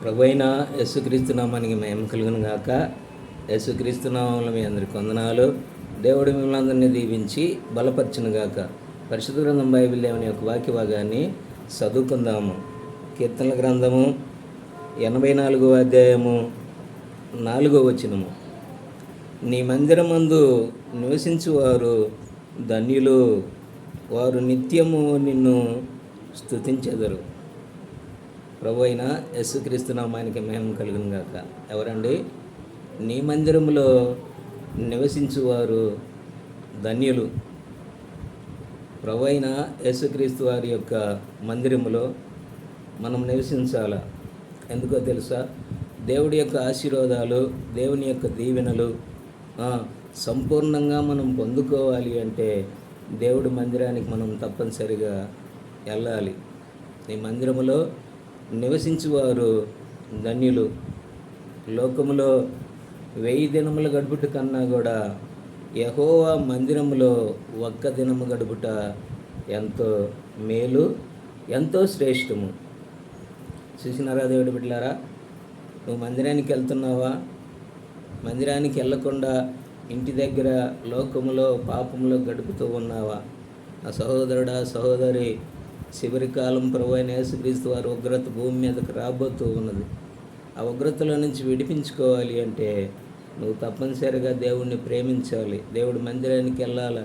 ప్రభువైన యేసుక్రీస్తు నామానికి మహిమ కలుగును గాక. యేసుక్రీస్తు నామములో మీ అందరికి వందనాలు. దేవుడు మిమ్మల్ని అందరినీ దీవించి బలపరచును గాక. పరిశుద్ధ గ్రంథం బైబిల్ దేవుని యొక్క వాక్య భాగాన్ని చదువుకుందాము. కీర్తనల గ్రంథము 84వ అధ్యాయము 4వ వచనము. నీ మందిరమందు నివసించువారు ధన్యులు, వారు నిత్యము నిన్ను స్తుతించెదరు. ప్రభు అయిన యేసుక్రీస్తు నామానికి మహిమ కలుగును గాక. ఎవరండి? నీ మందిరములో నివసించువారు ధన్యులు. ప్రభు అయిన యేసుక్రీస్తు వారి యొక్క మందిరములో మనం నివసించాల. ఎందుకో తెలుసా? దేవుడి యొక్క ఆశీర్వాదాలు, దేవుని యొక్క దీవెనలు సంపూర్ణంగా మనం పొందుకోవాలి అంటే దేవుడి మందిరానికి మనం తప్పనిసరిగా వెళ్ళాలి. ఈ మందిరములో నివసించువారు ధన్యులు. లోకములో 1000 దినములు గడుపుట కన్నా కూడా యెహోవా మందిరములో ఒక్క దినము గడుపుట ఎంతో మేలు, ఎంతో శ్రేష్టము. చూసినారా దేవుడి బిడ్డలారా? నువ్వు మందిరానికి వెళ్తున్నావా? మందిరానికి వెళ్ళకుండా ఇంటి దగ్గర లోకములో పాపములో గడుపుతూ ఉన్నావా? ఆ సహోదరుడా, సహోదరి, చివరి కాలం ప్రభువైన యేసుక్రీస్తు వారి ఉగ్రత భూమి మీదకి రాబోతూ ఉన్నది. ఆ ఉగ్రతలో నుంచి విడిపించుకోవాలి అంటే నువ్వు తప్పనిసరిగా దేవుణ్ణి ప్రేమించాలి. దేవుడి మందిరానికి వెళ్ళాలి.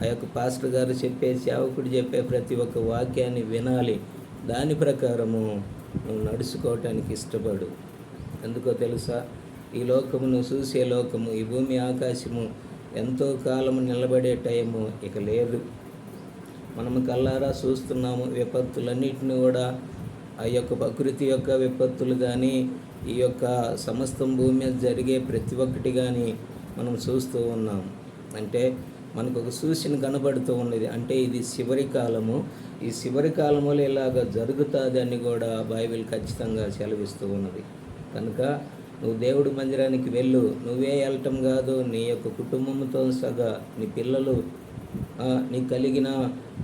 ఆ యొక్క పాస్టర్ గారు చెప్పే, సేవకుడు చెప్పే ప్రతి ఒక్క వాక్యాన్ని వినాలి. దాని ప్రకారము నువ్వు నడుచుకోవటానికి ఇష్టపడు. ఎందుకో తెలుసా? ఈ లోకము, నువ్వు చూసే లోకము, ఈ భూమి ఆకాశము ఎంతో కాలము నిలబడే టైము ఇక లేదు. మనము కల్లారా చూస్తున్నాము విపత్తులన్నిటిని కూడా. ఆ యొక్క ప్రకృతి యొక్క విపత్తులు కానీ, ఈ యొక్క సమస్తం భూమి మీద జరిగే ప్రతి ఒక్కటి కానీ మనం చూస్తూ ఉన్నాం. అంటే మనకు ఒక సూచన కనబడుతూ ఉన్నది. అంటే ఇది చివరి కాలము. ఈ చివరి కాలములో ఇలాగ జరుగుతుంది అని కూడా బైబిల్ ఖచ్చితంగా సెలవిస్తూ ఉన్నది. కనుక నువ్వు దేవుడి మందిరానికి వెళ్ళు. నువ్వే వెళ్ళటం కాదు, నీ యొక్క కుటుంబంతో సగా, నీ పిల్లలు, నీకు కలిగిన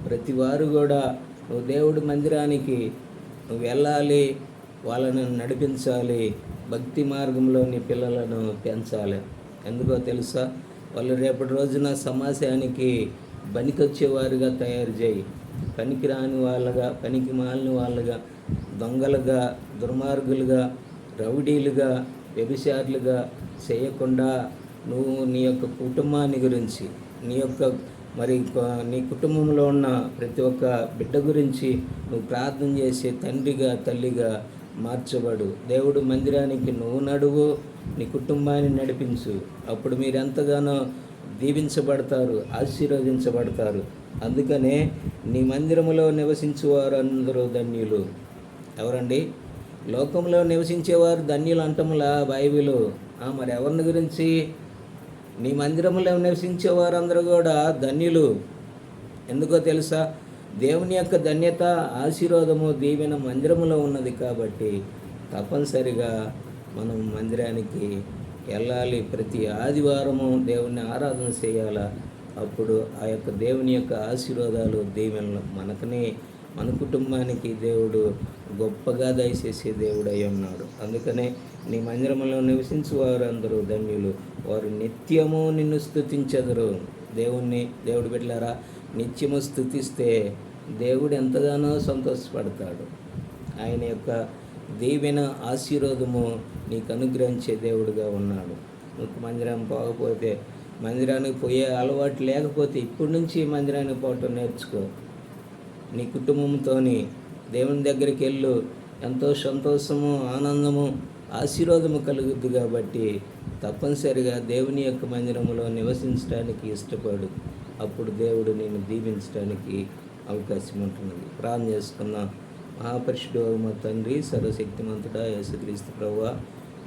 ప్రతి వారు కూడా నువ్వు దేవుడి మందిరానికి నువ్వు వెళ్ళాలి. వాళ్ళని నడిపించాలి. భక్తి మార్గంలో నీ పిల్లలను పెంచాలి. ఎందుకో తెలుసా? వాళ్ళు రేపటి రోజున సమాజానికి బనికొచ్చేవారుగా తయారు చేయి. పనికి రాని వాళ్ళగా, పనికి మాలిన వాళ్ళగా, దొంగలుగా, దుర్మార్గులుగా, రౌడీలుగా, వ్యభిచారులుగా చేయకుండా నువ్వు నీ యొక్క కుటుంబాన్ని గురించి, నీ కుటుంబంలో ఉన్న ప్రతి ఒక్క బిడ్డ గురించి నువ్వు ప్రార్థన చేసే తండ్రిగా, తల్లిగా మార్చబడు. దేవుడు మందిరానికి నువ్వు నడువు, నీ కుటుంబాన్ని నడిపించు. అప్పుడు మీరు ఎంతగానో దీవించబడతారు, ఆశీర్వదించబడతారు. అందుకనే నీ మందిరములో నివసించేవారు అందరూ ధన్యులు. ఎవరండి? లోకంలో నివసించేవారు ధన్యులు అంటములా బైబిలు. మరి ఎవరిని గురించి? నీ మందిరంలో నివసించేవారు అందరూ కూడా ధన్యులు. ఎందుకో తెలుసా? దేవుని యొక్క ధన్యత, ఆశీర్వాదము, దీవెన మందిరములో ఉన్నది. కాబట్టి తప్పనిసరిగా మనం మందిరానికి వెళ్ళాలి. ప్రతి ఆదివారము దేవుని ఆరాధన చేయాలా. అప్పుడు ఆ యొక్క దేవుని యొక్క ఆశీర్వాదాలు, దీవెనలు మనకనే, మన కుటుంబానికి దేవుడు గొప్పగా దయచేసే దేవుడు అయి ఉన్నాడు. అందుకనే నీ మందిరంలో నివసించు వారు అందరూ ధన్యులు, వారు నిత్యము నిన్ను స్తుతించెదరు. దేవుడు బిడ్డలారా, నిత్యము స్తుతిస్తే దేవుడు ఎంతగానో సంతోషపడతాడు. ఆయన యొక్క దీవెన, ఆశీర్వాదము నీకు అనుగ్రహించే దేవుడుగా ఉన్నాడు. నువ్వు మందిరం పోకపోతే, మందిరానికి పోయే అలవాటు లేకపోతే ఇప్పటి నుంచి మందిరానికి పోవటం నేర్చుకో. నీ కుటుంబంతో దేవుని దగ్గరికి వెళ్ళు. ఎంతో సంతోషము, ఆనందము, ఆశీర్వాదము కలుగుద్ది. కాబట్టి తప్పనిసరిగా దేవుని యొక్క మందిరములో నివసించడానికి ఇష్టపడు. అప్పుడు దేవుడు నిన్ను దీవించడానికి అవకాశం ఉంటున్నది. ప్రార్థన చేసుకున్న మహాపరిశుద్ధుడైన మా తండ్రి, సర్వశక్తిమంతుడా యేసుక్రీస్తు ప్రభువా,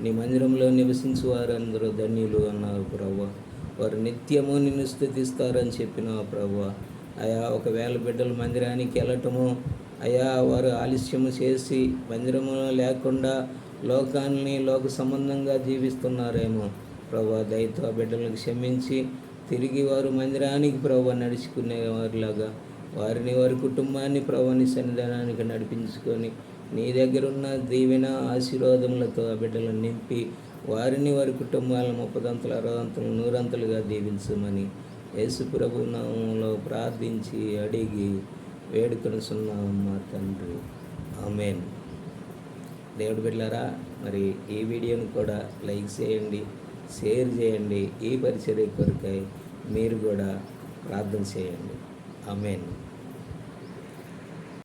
నీ మందిరంలో నివసించు వారందరూ ధన్యులు అన్నారు ప్రభువా. వారు నిత్యము నిన్ను స్తుతిస్తారని చెప్పినావు ప్రభువా. అయా, ఒకవేళ బిడ్డలు మందిరానికి వెళ్ళటము, అయా వారు ఆలస్యము చేసి మందిరములో లేకుండా లోక సంబంధంగా జీవిస్తున్నారేమో ప్రభువా, దయతో బిడ్డలకు క్షమించి తిరిగి వారు మందిరానికి ప్రభువా నడుచుకునే వారిలాగా వారిని, వారి కుటుంబాన్ని ప్రభువా నీ సన్నిధానానికి నడిపించుకొని నీ దగ్గర ఉన్న దీవెన ఆశీర్వాదములతో ఆ బిడ్డలను నింపి వారిని వారి కుటుంబాలను 30 60 100 దీవించమని యేసు ప్రభు నామములో ప్రార్థించి అడిగి వేడుకొనుచున్నాము మా తండ్రి. ఆమేన్. దేవుడి బిడ్డలారా, మరి ఈ వీడియోని కూడా లైక్ చేయండి, షేర్ చేయండి. ఈ పరిచర్య కొరకై మీరు కూడా ప్రార్థన చేయండి. ఆమేన్.